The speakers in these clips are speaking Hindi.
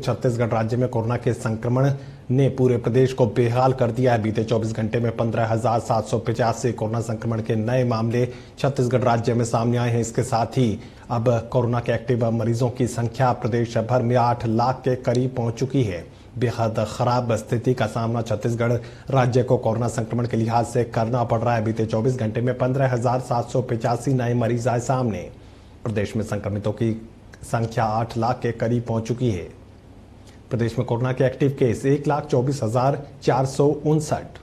छत्तीसगढ़ राज्य में कोरोना के संक्रमण ने पूरे प्रदेश को बेहाल कर दिया है। बीते 24 घंटे में 15,785 कोरोना संक्रमण के नए मामले छत्तीसगढ़ राज्य में सामने आए हैं। इसके साथ ही अब कोरोना के एक्टिव मरीजों की संख्या प्रदेश भर में 8 लाख के करीब पहुंच चुकी है। बेहद खराब स्थिति का सामना छत्तीसगढ़ राज्य को कोरोना संक्रमण के लिहाज से करना पड़ रहा है। बीते 24 घंटे में 15,785 नए मरीज आए सामने। प्रदेश में संक्रमितों की संख्या 8 लाख के करीब पहुंच चुकी है। प्रदेश में कोरोना के एक्टिव केस 1,24,459।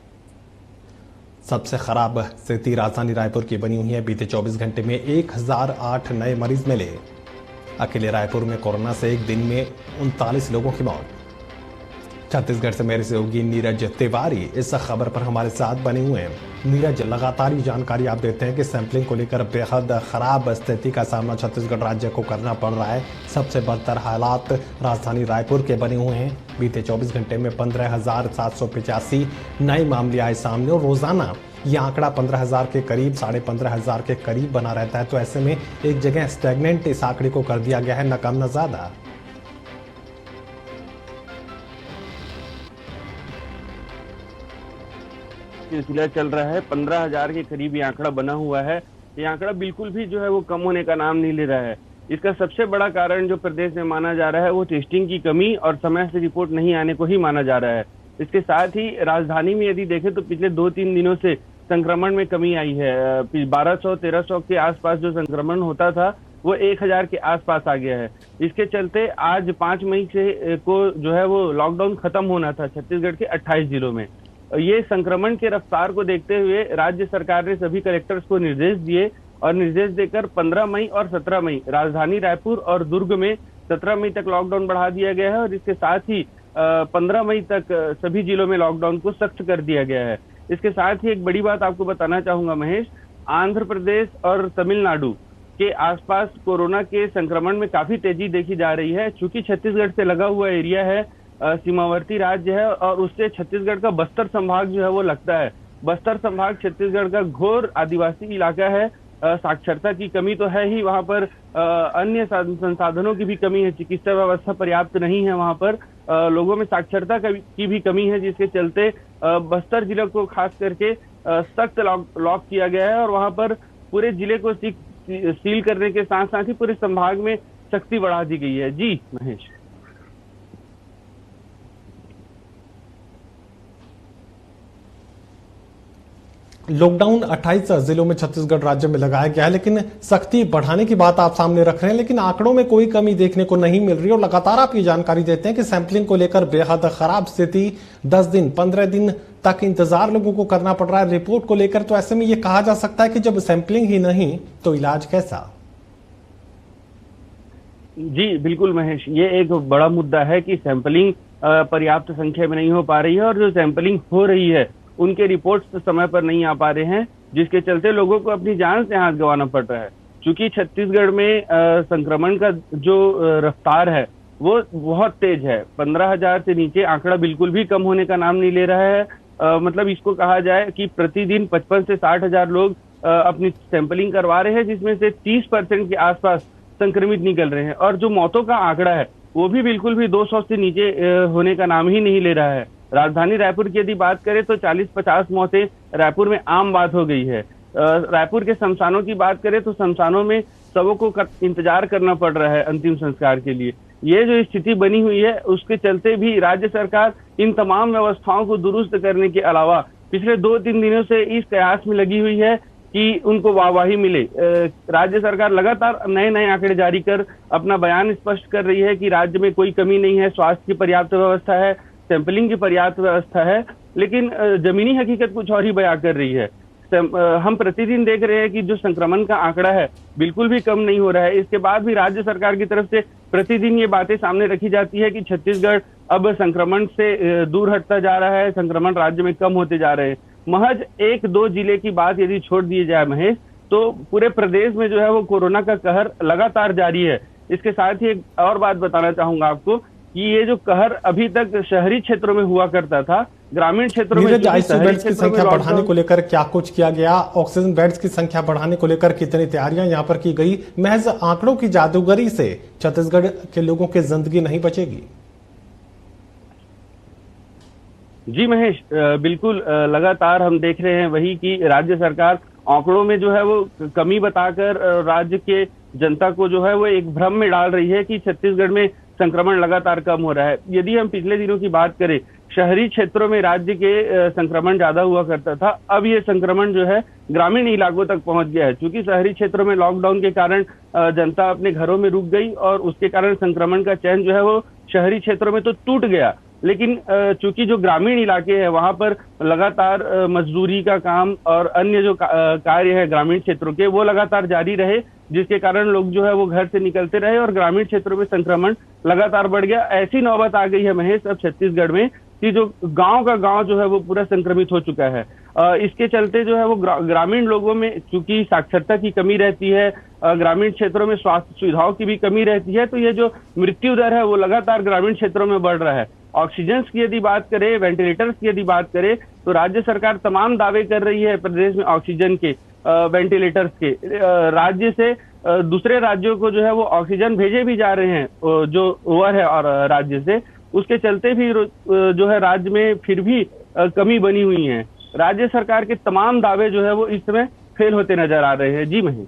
सबसे खराब स्थिति राजधानी रायपुर की बनी हुई है। बीते 24 घंटे में 1,008 नए मरीज मिले। अकेले रायपुर में कोरोना से एक दिन में 39 लोगों की मौत। छत्तीसगढ़ से मेरे सहयोगी नीरज तिवारी इस खबर पर हमारे साथ बने हुए हैं। नीरज, लगातार ये जानकारी आप देते हैं कि सैंपलिंग को लेकर बेहद खराब स्थिति का सामना छत्तीसगढ़ राज्य को करना पड़ रहा है। सबसे बदतर हालात राजधानी रायपुर के बने हुए हैं। बीते 24 घंटे में 15,785 नए मामले आए सामने और रोजाना ये आंकड़ा 15,000 के करीब, 15,500 के करीब बना रहता है। तो ऐसे में एक जगह स्टैग्नेंट इस आंकड़े को कर दिया गया है, न कम न ज्यादा। सिलसिला चल रहा है। 15,000 के करीब ये आंकड़ा बना हुआ है। ये आंकड़ा बिल्कुल भी जो है वो कम होने का नाम नहीं ले रहा है। इसका सबसे बड़ा कारण जो प्रदेश में माना जा रहा है वो टेस्टिंग की कमी और समय से रिपोर्ट नहीं आने को ही माना जा रहा है। इसके साथ ही राजधानी में यदि देखें तो पिछले 2-3 दिनों से संक्रमण में कमी आई है। 1200-1300 के आसपास जो संक्रमण होता था वो 1,000 के आसपास आ गया है। इसके चलते आज 5 मई से को जो है वो लॉकडाउन खत्म होना था छत्तीसगढ़ के 28 जिलों में। ये संक्रमण के रफ्तार को देखते हुए राज्य सरकार ने सभी कलेक्टर्स को निर्देश दिए और निर्देश देकर 15 मई और 17 मई राजधानी रायपुर और दुर्ग में 17 मई तक लॉकडाउन बढ़ा दिया गया है और इसके साथ ही 15 मई तक सभी जिलों में लॉकडाउन को सख्त कर दिया गया है। इसके साथ ही एक बड़ी बात आपको बताना चाहूंगा महेश, आंध्र प्रदेश और तमिलनाडु के आसपास कोरोना के संक्रमण में काफी तेजी देखी जा रही है। चूंकि छत्तीसगढ़ से लगा हुआ एरिया है, सीमावर्ती राज्य है और उससे छत्तीसगढ़ का बस्तर संभाग जो है वो लगता है। बस्तर संभाग छत्तीसगढ़ का घोर आदिवासी इलाका है। साक्षरता की कमी तो है ही, वहां पर अन्य संसाधनों की भी कमी है। चिकित्सा व्यवस्था पर्याप्त नहीं है, वहां पर लोगों में साक्षरता की भी कमी है, जिसके चलते बस्तर जिले को खास करके सख्त लॉक किया गया है और वहां पर पूरे जिले को सील करने के साथ साथ ही पूरे संभाग में सख्ती बढ़ा दी गई है। जी महेश। लॉकडाउन 28 जिलों में छत्तीसगढ़ राज्य में लगाया गया है, लेकिन सख्ती बढ़ाने की बात आप सामने रख रहे हैं, लेकिन आंकड़ों में कोई कमी देखने को नहीं मिल रही और लगातार आप ये जानकारी देते हैं कि सैंपलिंग को लेकर बेहद खराब स्थिति, 10 दिन 15 दिन तक इंतजार लोगों को करना पड़ रहा है रिपोर्ट को लेकर। तो ऐसे में ये कहा जा सकता है कि जब सैंपलिंग ही नहीं तो इलाज कैसा? जी बिल्कुल महेश, ये एक बड़ा मुद्दा है कि सैंपलिंग पर्याप्त संख्या में नहीं हो पा रही है और जो सैंपलिंग हो रही है उनके रिपोर्ट्स समय पर नहीं आ पा रहे हैं, जिसके चलते लोगों को अपनी जान से हाथ गंवाना पड़ रहा है। क्योंकि छत्तीसगढ़ में संक्रमण का जो रफ्तार है वो बहुत तेज है। 15,000 से नीचे आंकड़ा बिल्कुल भी कम होने का नाम नहीं ले रहा है। मतलब इसको कहा जाए कि प्रतिदिन 55 से 60,000 लोग अपनी सैंपलिंग करवा रहे हैं, जिसमें से 30% के आसपास संक्रमित निकल रहे हैं और जो मौतों का आंकड़ा है वो भी बिल्कुल भी 200 से नीचे होने का नाम ही नहीं ले रहा है। राजधानी रायपुर की यदि बात करें तो 40-50 मौतें रायपुर में आम बात हो गई है। रायपुर के शमशानों की बात करें तो शमशानों में शवों को इंतजार करना पड़ रहा है अंतिम संस्कार के लिए। ये जो स्थिति बनी हुई है उसके चलते भी राज्य सरकार इन तमाम व्यवस्थाओं को दुरुस्त करने के अलावा पिछले 2-3 दिनों से इस प्रयास में लगी हुई है कि उनको वाहवाही मिले। राज्य सरकार लगातार नए आंकड़े जारी कर अपना बयान स्पष्ट कर रही है कि राज्य में कोई कमी नहीं है, स्वास्थ्य की पर्याप्त व्यवस्था है, सैंपलिंग की पर्याप्त व्यवस्था है, लेकिन जमीनी हकीकत कुछ और ही बयां कर रही है। हम प्रतिदिन देख रहे हैं कि जो संक्रमण का आंकड़ा है बिल्कुल भी कम नहीं हो रहा है। इसके बाद भी राज्य सरकार की तरफ से प्रतिदिन ये बातें सामने रखी जाती है कि छत्तीसगढ़ अब संक्रमण से दूर हटता जा रहा है, संक्रमण राज्य में कम होते जा रहे हैं। महज 1-2 जिले की बात यदि छोड़ दिए जाए महेश, तो पूरे प्रदेश में जो है वो कोरोना का कहर लगातार जारी है। इसके साथ ही एक और बात बताना चाहूंगा आपको कि ये जो कहर अभी तक शहरी क्षेत्रों में हुआ करता था, ग्रामीण क्षेत्रों में आईसीयू बेड्स की संख्या बढ़ाने को लेकर क्या कुछ किया गया? ऑक्सीजन बेड्स की संख्या बढ़ाने को लेकर कितनी तैयारियां यहां पर की गई? महज आंकड़ों की जादूगरी से छत्तीसगढ़ के लोगों की जिंदगी नहीं बचेगी। जी महेश, बिल्कुल लगातार हम देख रहे हैं वही कि राज्य सरकार आंकड़ों में जो है वो कमी बताकर राज्य के जनता को जो है वो एक भ्रम में डाल रही है कि छत्तीसगढ़ में संक्रमण लगातार कम हो रहा है। यदि हम पिछले दिनों की बात करें, शहरी क्षेत्रों में राज्य के संक्रमण ज्यादा हुआ करता था। अब ये संक्रमण जो है ग्रामीण इलाकों तक पहुंच गया है। क्योंकि शहरी क्षेत्रों में लॉकडाउन के कारण जनता अपने घरों में रुक गई और उसके कारण संक्रमण का चैन जो है वो शहरी क्षेत्रों में तो टूट गया, लेकिन चूंकि जो ग्रामीण इलाके हैं वहां पर लगातार मजदूरी का काम और अन्य जो कार्य है ग्रामीण क्षेत्रों के वो लगातार जारी रहे, जिसके कारण लोग जो है वो घर से निकलते रहे और ग्रामीण क्षेत्रों में संक्रमण लगातार बढ़ गया। ऐसी नौबत आ गई है महेश अब छत्तीसगढ़ में कि जो गांव का गांव जो है वो पूरा संक्रमित हो चुका है। इसके चलते जो है वो ग्रामीण लोगों में चूंकि साक्षरता की कमी रहती है, ग्रामीण क्षेत्रों में स्वास्थ्य सुविधाओं की भी कमी रहती है, तो ये जो मृत्यु दर है वो लगातार ग्रामीण क्षेत्रों में बढ़ रहा है। ऑक्सीजन की यदि बात करें, वेंटिलेटर्स की यदि बात करें, तो राज्य सरकार तमाम दावे कर रही है प्रदेश में ऑक्सीजन के, वेंटिलेटर्स के। राज्य से दूसरे राज्यों को जो है वो ऑक्सीजन भेजे भी जा रहे हैं जो ओवर है और राज्य से, उसके चलते भी जो है राज्य में फिर भी कमी बनी हुई है। राज्य सरकार के तमाम दावे जो है वो इस समय फेल होते नजर आ रहे हैं। जी महेश।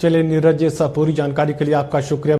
चलिए नीरज, इस पूरी जानकारी के लिए आपका शुक्रिया।